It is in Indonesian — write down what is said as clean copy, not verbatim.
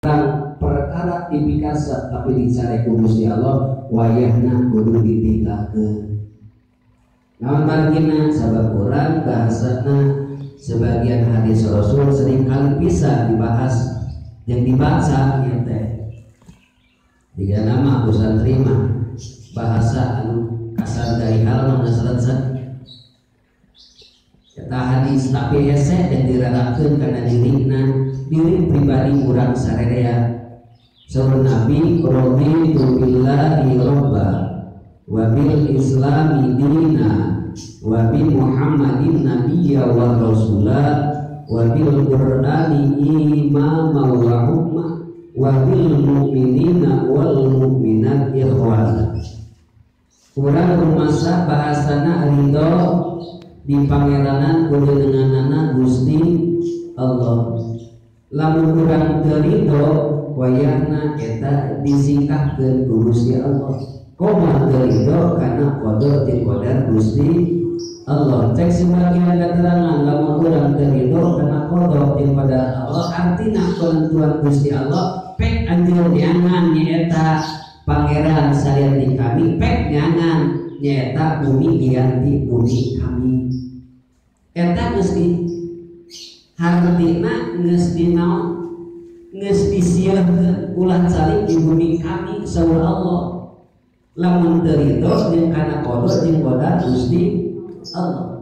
perkara dipikasa tapi dicari ku Gusti Allah wayahna kudu ditinggalkeun. Namun margina sabab urang bahasana sebagian hadis Rasul sering kali bisa dibahas yang dibaca ya teh. Jika nama urusan terima bahasa anu kasar dari hal mana selesai. Kata hadis tapi hese dan dirarakeun kana diri pribadi urang sarerea. Saur Nabi raditu billahi robba wa bil islami dina wa bi Muhammadin nabiyya wa rasula wa bil qur'ani imama wa hukma wa bil mu'minina wal mu'minat ikhwana. Urang rumasa bahasana ridho di pangeranan kudu denganana Gusti Allah. Lamun urang teu ridho wayahna eta disingkahkeun ku Gusti Allah. Komo teu ridho kana qada ti qadar Gusti Allah. Cek sebagian keterangan lamun urang teu ridho kana qada ti qadar Allah artina penentuan Gusti Allah pek anjeun nyangan nyaeta pangeran salian kami pek nyangan nyaeta bumi diganti bumi kami. Eta geus di hartina geus dinaon geus disieun ulah calik di bumi kami saur Allah. Lamun teu ridho jeung kana qada jeung qadar Gusti Allah.